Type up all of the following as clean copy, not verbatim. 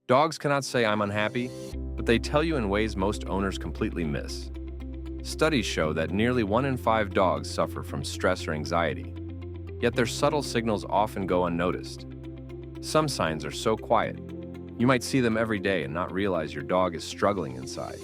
Dogs cannot say I'm unhappy, but they tell you in ways most owners completely miss. Studies show that nearly 1 in 5 dogs suffer from stress or anxiety, yet their subtle signals often go unnoticed. Some signs are so quiet, you might see them every day and not realize your dog is struggling inside.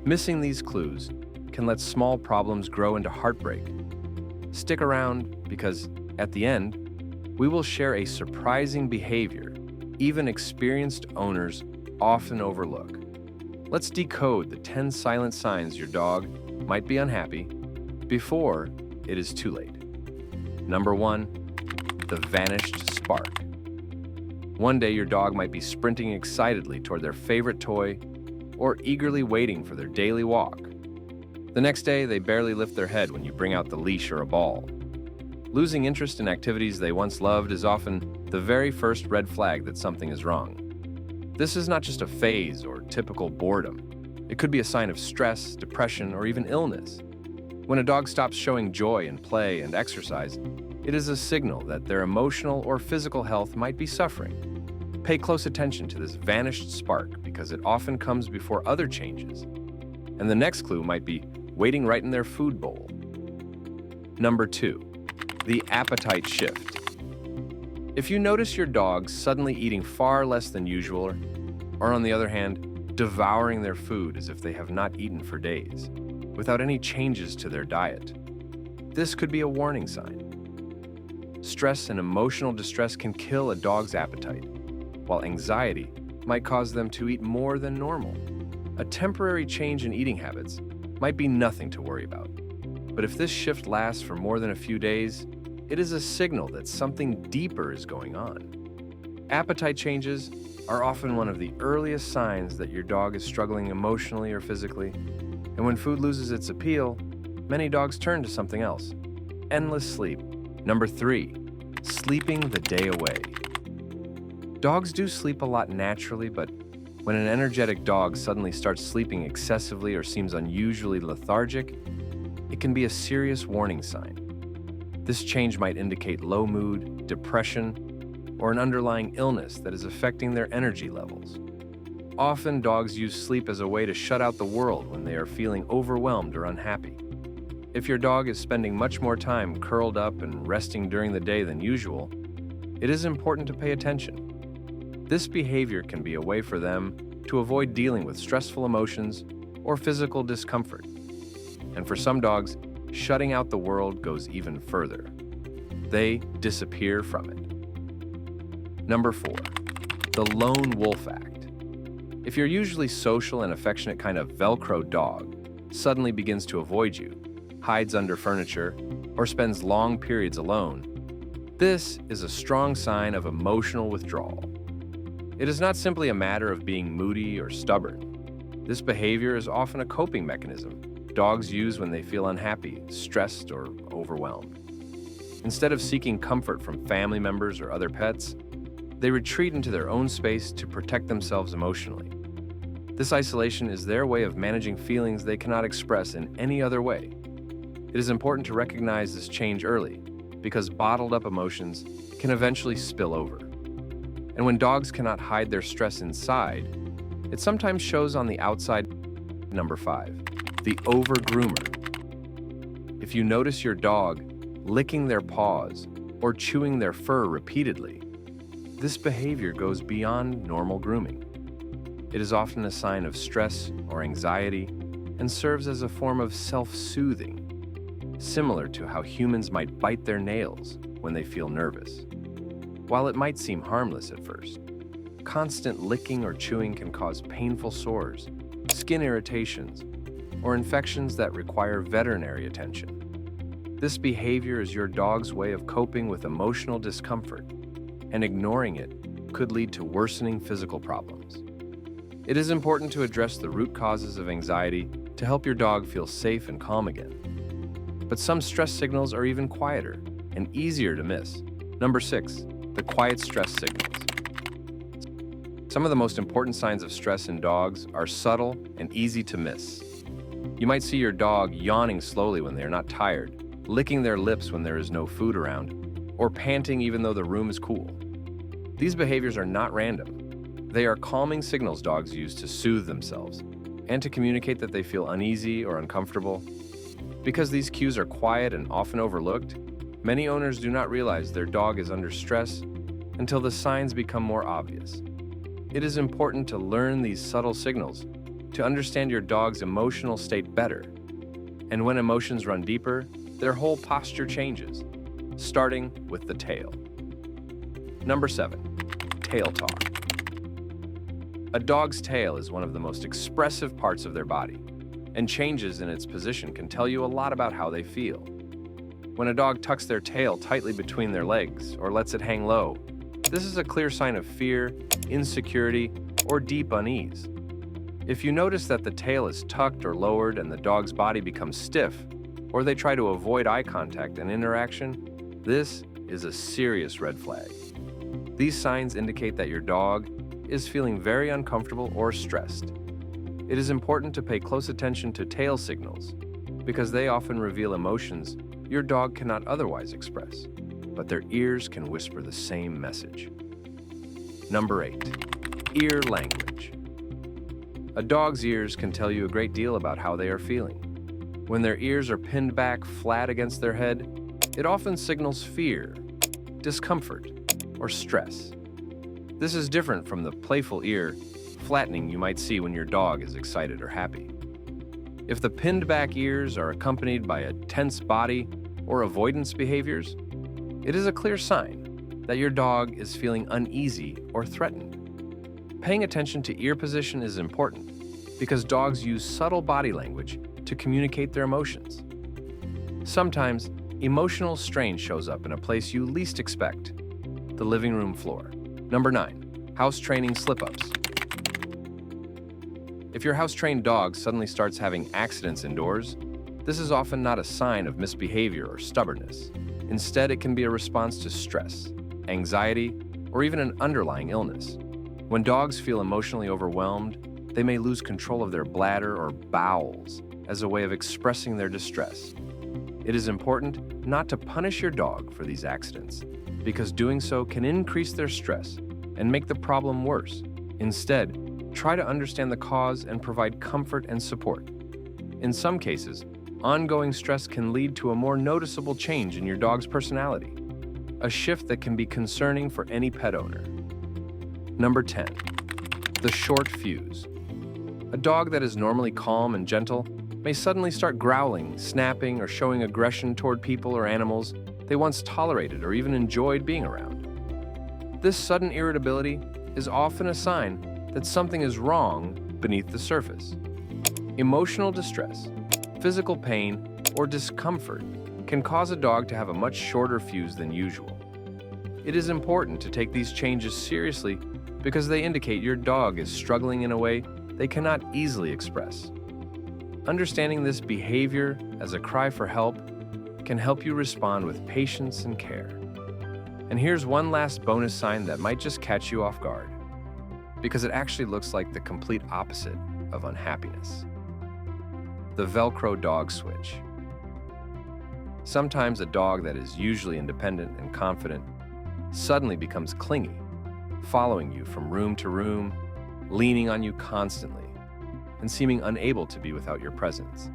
Missing these clues can let small problems grow into heartbreak. Stick around because, at the end, we will share a surprising behavior even experienced owners often overlook. Let's decode the 10 silent signs your dog might be unhappy before it is too late. Number 1, the vanished spark. One day your dog might be sprinting excitedly toward their favorite toy or eagerly waiting for their daily walk. The next day, they barely lift their head when you bring out the leash or a ball. Losing interest in activities they once loved is often the very first red flag that something is wrong. This is not just a phase or typical boredom. It could be a sign of stress, depression, or even illness. When a dog stops showing joy in play and exercise, it is a signal that their emotional or physical health might be suffering. Pay close attention to this vanished spark because it often comes before other changes. And the next clue might be waiting right in their food bowl. Number 2, the appetite shift. If you notice your dog suddenly eating far less than usual, or on the other hand, devouring their food as if they have not eaten for days, without any changes to their diet, this could be a warning sign. Stress and emotional distress can kill a dog's appetite, while anxiety might cause them to eat more than normal. A temporary change in eating habits might be nothing to worry about. But if this shift lasts for more than a few days, it is a signal that something deeper is going on. Appetite changes are often one of the earliest signs that your dog is struggling emotionally or physically. And when food loses its appeal, many dogs turn to something else. Endless sleep. Number 3, sleeping the day away. Dogs do sleep a lot naturally, but when an energetic dog suddenly starts sleeping excessively or seems unusually lethargic, it can be a serious warning sign. This change might indicate low mood, depression, or an underlying illness that is affecting their energy levels. Often, dogs use sleep as a way to shut out the world when they are feeling overwhelmed or unhappy. If your dog is spending much more time curled up and resting during the day than usual, it is important to pay attention. This behavior can be a way for them to avoid dealing with stressful emotions or physical discomfort. And for some dogs, shutting out the world goes even further. They disappear from it. Number 4, the lone wolf act. If your usually social and affectionate kind of Velcro dog suddenly begins to avoid you, hides under furniture, or spends long periods alone, this is a strong sign of emotional withdrawal. It is not simply a matter of being moody or stubborn. This behavior is often a coping mechanism dogs use when they feel unhappy, stressed, or overwhelmed. Instead of seeking comfort from family members or other pets, they retreat into their own space to protect themselves emotionally. This isolation is their way of managing feelings they cannot express in any other way. It is important to recognize this change early, because bottled up emotions can eventually spill over. And when dogs cannot hide their stress inside, it sometimes shows on the outside. Number 5, the over-groomer. If you notice your dog licking their paws or chewing their fur repeatedly, this behavior goes beyond normal grooming. It is often a sign of stress or anxiety and serves as a form of self-soothing, similar to how humans might bite their nails when they feel nervous. While it might seem harmless at first, constant licking or chewing can cause painful sores, skin irritations, or infections that require veterinary attention. This behavior is your dog's way of coping with emotional discomfort, and ignoring it could lead to worsening physical problems. It is important to address the root causes of anxiety to help your dog feel safe and calm again. But some stress signals are even quieter and easier to miss. Number 6, the quiet stress signals. Some of the most important signs of stress in dogs are subtle and easy to miss. You might see your dog yawning slowly when they are not tired, licking their lips when there is no food around, or panting even though the room is cool. These behaviors are not random. They are calming signals dogs use to soothe themselves and to communicate that they feel uneasy or uncomfortable. Because these cues are quiet and often overlooked, many owners do not realize their dog is under stress until the signs become more obvious. It is important to learn these subtle signals to understand your dog's emotional state better. And when emotions run deeper, their whole posture changes, starting with the tail. Number 7, tail talk. A dog's tail is one of the most expressive parts of their body, and changes in its position can tell you a lot about how they feel. When a dog tucks their tail tightly between their legs or lets it hang low, this is a clear sign of fear, insecurity, or deep unease. If you notice that the tail is tucked or lowered and the dog's body becomes stiff, or they try to avoid eye contact and interaction, this is a serious red flag. These signs indicate that your dog is feeling very uncomfortable or stressed. It is important to pay close attention to tail signals because they often reveal emotions your dog cannot otherwise express, but their ears can whisper the same message. Number 8, ear language. A dog's ears can tell you a great deal about how they are feeling. When their ears are pinned back flat against their head, it often signals fear, discomfort, or stress. This is different from the playful ear flattening you might see when your dog is excited or happy. If the pinned back ears are accompanied by a tense body or avoidance behaviors, it is a clear sign that your dog is feeling uneasy or threatened. Paying attention to ear position is important because dogs use subtle body language to communicate their emotions. Sometimes, emotional strain shows up in a place you least expect, the living room floor. Number 9, house training slip-ups. If your house-trained dog suddenly starts having accidents indoors, this is often not a sign of misbehavior or stubbornness. Instead, it can be a response to stress, anxiety, or even an underlying illness. When dogs feel emotionally overwhelmed, they may lose control of their bladder or bowels as a way of expressing their distress. It is important not to punish your dog for these accidents, because doing so can increase their stress and make the problem worse. Instead, try to understand the cause and provide comfort and support. In some cases, ongoing stress can lead to a more noticeable change in your dog's personality, a shift that can be concerning for any pet owner. Number 10, the short fuse. A dog that is normally calm and gentle may suddenly start growling, snapping, or showing aggression toward people or animals they once tolerated or even enjoyed being around. This sudden irritability is often a sign that something is wrong beneath the surface. Emotional distress, physical pain, or discomfort can cause a dog to have a much shorter fuse than usual. It is important to take these changes seriously because they indicate your dog is struggling in a way they cannot easily express. Understanding this behavior as a cry for help can help you respond with patience and care. And here's one last bonus sign that might just catch you off guard, because it actually looks like the complete opposite of unhappiness. The Velcro dog switch. Sometimes a dog that is usually independent and confident suddenly becomes clingy, following you from room to room, leaning on you constantly, and seeming unable to be without your presence.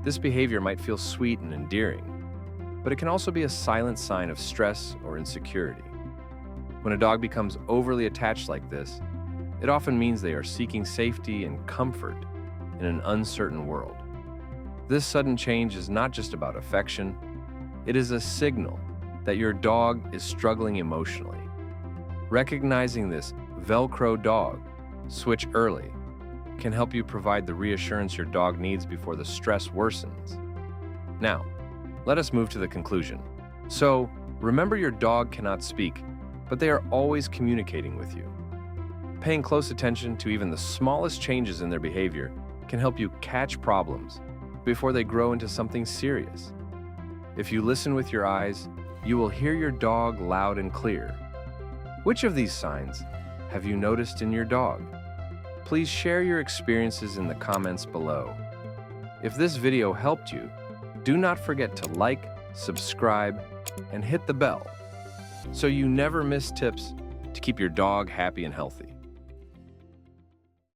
This behavior might feel sweet and endearing, but it can also be a silent sign of stress or insecurity. When a dog becomes overly attached like this, it often means they are seeking safety and comfort in an uncertain world. This sudden change is not just about affection, it is a signal that your dog is struggling emotionally. Recognizing this Velcro dog switch early can help you provide the reassurance your dog needs before the stress worsens. Now, let us move to the conclusion. So, remember your dog cannot speak, but they are always communicating with you. Paying close attention to even the smallest changes in their behavior can help you catch problems before they grow into something serious. If you listen with your eyes, you will hear your dog loud and clear. Which of these signs have you noticed in your dog? Please share your experiences in the comments below. If this video helped you, do not forget to like, subscribe, and hit the bell so you never miss tips to keep your dog happy and healthy.